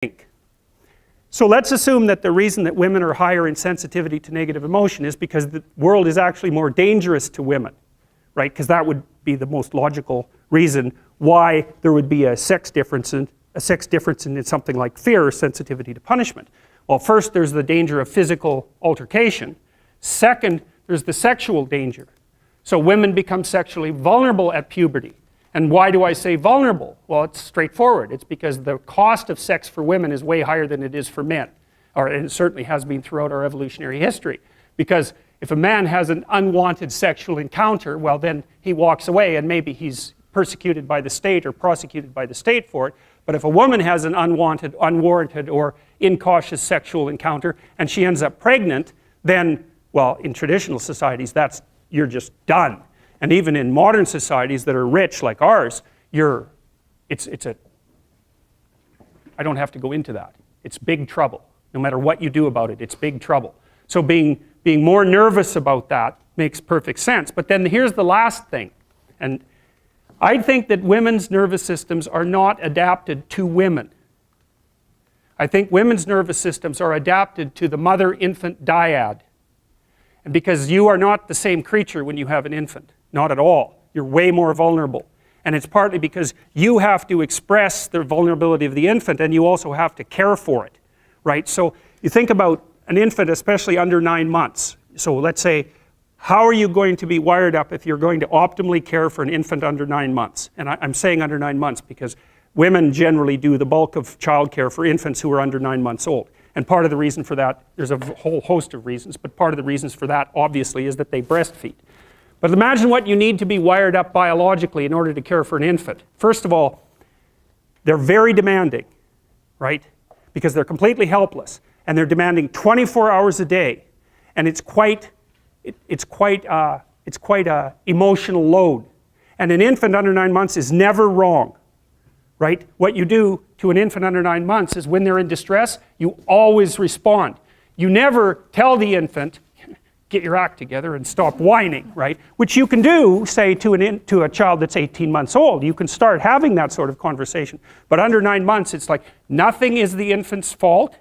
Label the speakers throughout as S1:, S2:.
S1: think. So let's assume that the reason that women are higher in sensitivity to negative emotion is because the world is actually more dangerous to women, right? Because that would be the most logical reason why there would be a sex difference in something like fear or sensitivity to punishment. Well, first there's the danger of physical altercation. Second, there's the sexual danger. So women become sexually vulnerable at puberty. And why do I say vulnerable? Well, it's straightforward. It's because the cost of sex for women is way higher than it is for men. And it certainly has been throughout our evolutionary history. Because if a man has an unwanted sexual encounter, well then he walks away and maybe he's persecuted by the state or prosecuted by the state for it. But if a woman has an unwanted, unwarranted, or incautious sexual encounter and she ends up pregnant, then, well, in traditional societies, you're just done. And even in modern societies that are rich like ours, I don't have to go into that. It's big trouble. No matter what you do about it, it's big trouble. So being more nervous about that makes perfect sense. But then here's the last thing. And I think that women's nervous systems are not adapted to women. I think women's nervous systems are adapted to the mother-infant dyad. And because you are not the same creature when you have an infant. Not at all. You're way more vulnerable. And it's partly because you have to express the vulnerability of the infant and you also have to care for it, right? So you think about an infant, especially under 9 months. So let's say, how are you going to be wired up if you're going to optimally care for an infant under 9 months? And I'm saying under 9 months because women generally do the bulk of childcare for infants who are under 9 months old. And part of the reason for that, there's a whole host of reasons, but part of the reasons for that obviously is that they breastfeed. But imagine what you need to be wired up biologically in order to care for an infant. First of all, they're very demanding, right? Because they're completely helpless and they're demanding 24 hours a day. And it's quite a emotional load. And an infant under 9 months is never wrong, right? What you do to an infant under 9 months is when they're in distress, you always respond. You never tell the infant, get your act together and stop whining, right? Which you can do, say, to a child that's 18 months old. You can start having that sort of conversation. But under 9 months, it's like nothing is the infant's fault.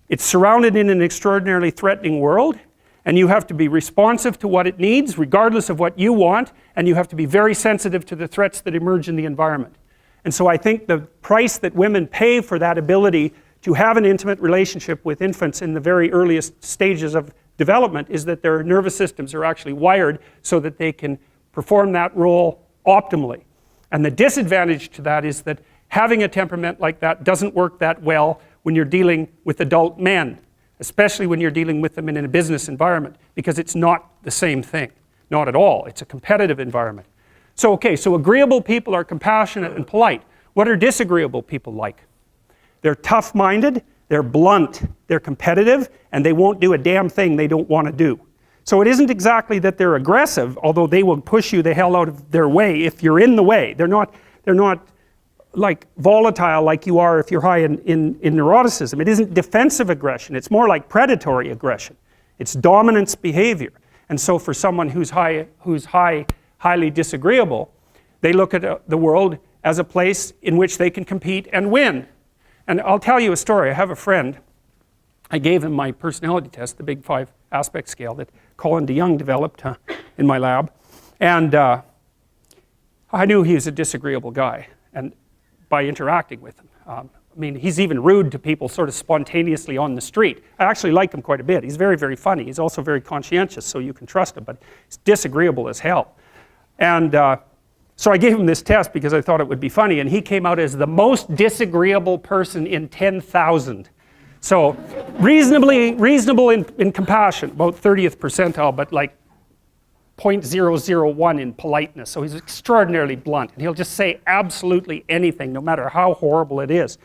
S1: It's surrounded in an extraordinarily threatening world, and you have to be responsive to what it needs, regardless of what you want, and you have to be very sensitive to the threats that emerge in the environment. And so I think the price that women pay for that ability to have an intimate relationship with infants in the very earliest stages of development is that their nervous systems are actually wired so that they can perform that role optimally. And the disadvantage to that is that having a temperament like that doesn't work that well when you're dealing with adult men, especially when you're dealing with them in a business environment, because it's not the same thing. Not at all. It's a competitive environment. So, okay, so agreeable people are compassionate and polite. What are disagreeable people like? They're tough-minded, they're blunt, they're competitive, and they won't do a damn thing they don't want to do. So it isn't exactly that they're aggressive, although they will push you the hell out of their way if you're in the way. They're not like volatile like you are if you're high in neuroticism. It isn't defensive aggression, it's more like predatory aggression. It's dominance behavior. And so for someone who's highly disagreeable, they look at the world as a place in which they can compete and win. And I'll tell you a story. I have a friend, I gave him my personality test, the Big 5 aspect scale that Colin DeYoung developed in my lab. And I knew he was a disagreeable guy, and by interacting with him. I mean, he's even rude to people sort of spontaneously on the street. I actually like him quite a bit. He's very, very funny. He's also very conscientious, so you can trust him, but he's disagreeable as hell. And so I gave him this test because I thought it would be funny, and he came out as the most disagreeable person in 10,000. So reasonable in compassion, about 30th percentile, but like 0.001 in politeness. So he's extraordinarily blunt, and he'll just say absolutely anything, no matter how horrible it is.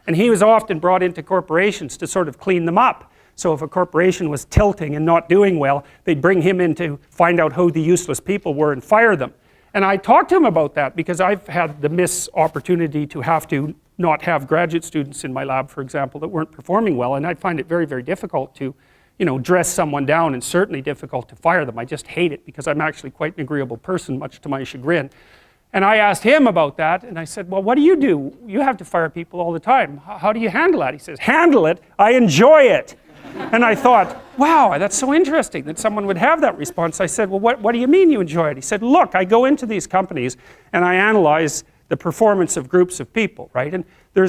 S1: And he was often brought into corporations to sort of clean them up. So if a corporation was tilting and not doing well, they'd bring him in to find out who the useless people were and fire them. And I talked to him about that because I've had the opportunity to have to not have graduate students in my lab, for example, that weren't performing well, and I find it very, very difficult to, dress someone down, and certainly difficult to fire them. I just hate it because I'm actually quite an agreeable person, much to my chagrin. And I asked him about that, and I said, well, what do? You have to fire people all the time. How do you handle that? He says, handle it? I enjoy it. And I thought, wow, that's so interesting that someone would have that response. I said, well, what do you mean you enjoy it? He said, look, I go into these companies and I analyze the performance of groups of people, right? And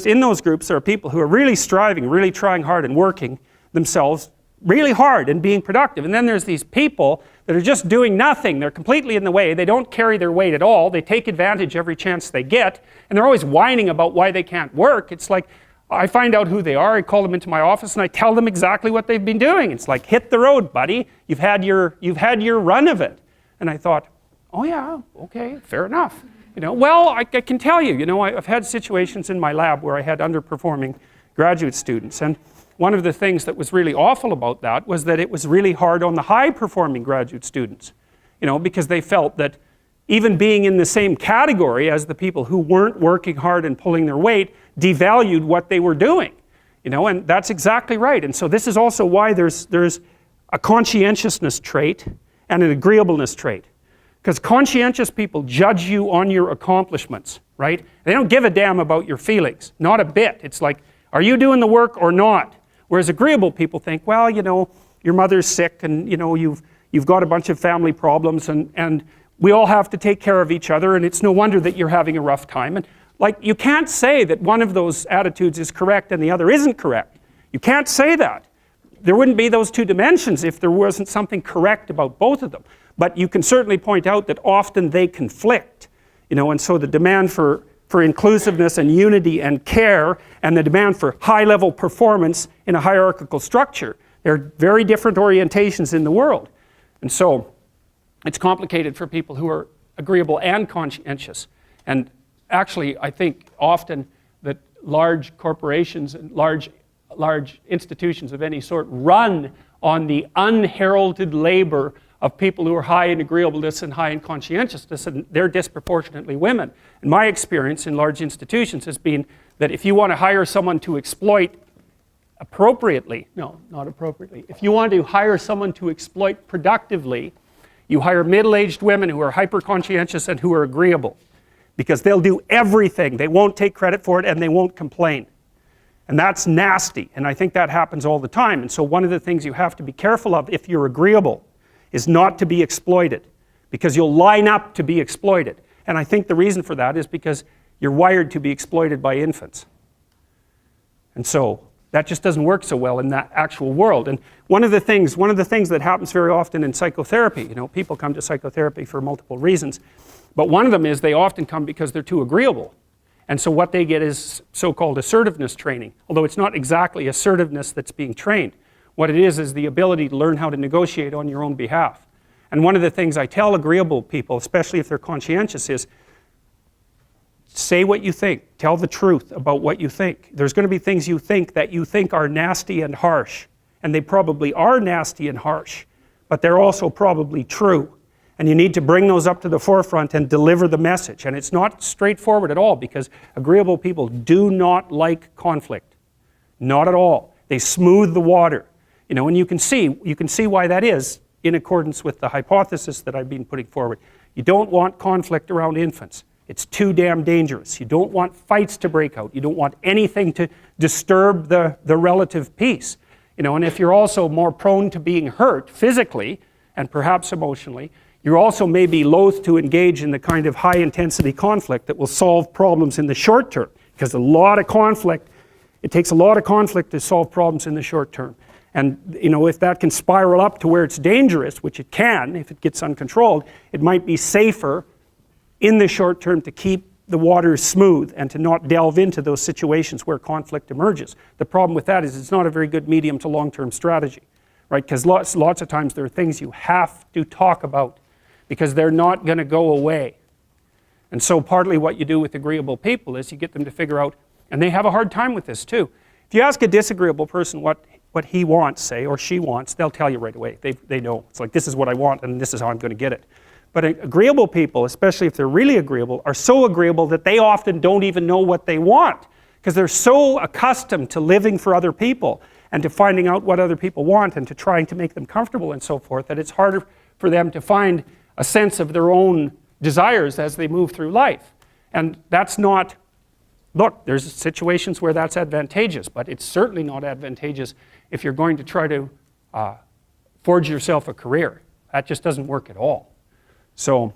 S1: in those groups, there are people who are really striving, really trying hard and working themselves really hard and being productive. And then there's these people that are just doing nothing. They're completely in the way. They don't carry their weight at all. They take advantage every chance they get. And they're always whining about why they can't work. It's like, I find out who they are, I call them into my office, and I tell them exactly what they've been doing. It's like, hit the road, buddy. You've had your run of it. And I thought, oh yeah, okay, fair enough. Well, I can tell you, I've had situations in my lab where I had underperforming graduate students. And one of the things that was really awful about that was that it was really hard on the high-performing graduate students, because they felt that even being in the same category as the people who weren't working hard and pulling their weight devalued what they were doing, and that's exactly right. And so this is also why there's a conscientiousness trait and an agreeableness trait. Because conscientious people judge you on your accomplishments, right? They don't give a damn about your feelings, not a bit. It's like, are you doing the work or not? Whereas agreeable people think, well, your mother's sick and you've got a bunch of family problems and we all have to take care of each other, and it's no wonder that you're having a rough time. And like, you can't say that one of those attitudes is correct and the other isn't correct. You can't say that. There wouldn't be those two dimensions if there wasn't something correct about both of them. But you can certainly point out that often they conflict, and so the demand for inclusiveness and unity and care and the demand for high-level performance in a hierarchical structure, they're very different orientations in the world. And so it's complicated for people who are agreeable and conscientious. And actually, I think often that large corporations and large institutions of any sort run on the unheralded labor of people who are high in agreeableness and high in conscientiousness, and they're disproportionately women. And my experience in large institutions has been that if you want to hire someone to exploit appropriately, no, not appropriately, if you want to hire someone to exploit productively, you hire middle-aged women who are hyper-conscientious and who are agreeable, because they'll do everything. They won't take credit for it and they won't complain. And that's nasty, and I think that happens all the time. And so one of the things you have to be careful of if you're agreeable is not to be exploited, because you'll line up to be exploited. And I think the reason for that is because you're wired to be exploited by infants. And so that just doesn't work so well in that actual world. And one of the things that happens very often in psychotherapy, people come to psychotherapy for multiple reasons, but one of them is they often come because they're too agreeable. And so what they get is so-called assertiveness training, although it's not exactly assertiveness that's being trained. What it is the ability to learn how to negotiate on your own behalf. And one of the things I tell agreeable people, especially if they're conscientious, is say what you think. Tell the truth about what you think. There's going to be things you think that you think are nasty and harsh. And they probably are nasty and harsh, but they're also probably true. And you need to bring those up to the forefront and deliver the message. And it's not straightforward at all, because agreeable people do not like conflict. Not at all. They smooth the water. And you can see why that is in accordance with the hypothesis that I've been putting forward. You don't want conflict around infants. It's too damn dangerous. You don't want fights to break out. You don't want anything to disturb the relative peace. And if you're also more prone to being hurt physically and perhaps emotionally, you also may be loath to engage in the kind of high-intensity conflict that will solve problems in the short term, because it takes a lot of conflict to solve problems in the short term. And if that can spiral up to where it's dangerous, which it can if it gets uncontrolled, it might be safer in the short term to keep the waters smooth and to not delve into those situations where conflict emerges. The problem with that is it's not a very good medium to long-term strategy, right? Because lots of times there are things you have to talk about because they're not going to go away. And so partly what you do with agreeable people is you get them to figure out, and they have a hard time with this too. If you ask a disagreeable person what he wants, say, or she wants, they'll tell you right away. They know. It's like, this is what I want and this is how I'm going to get it. But agreeable people, especially if they're really agreeable, are so agreeable that they often don't even know what they want, because they're so accustomed to living for other people and to finding out what other people want and to trying to make them comfortable and so forth, that it's harder for them to find a sense of their own desires as they move through life. And that's not, look, there's situations where that's advantageous, but it's certainly not advantageous if you're going to try to forge yourself a career. That just doesn't work at all. So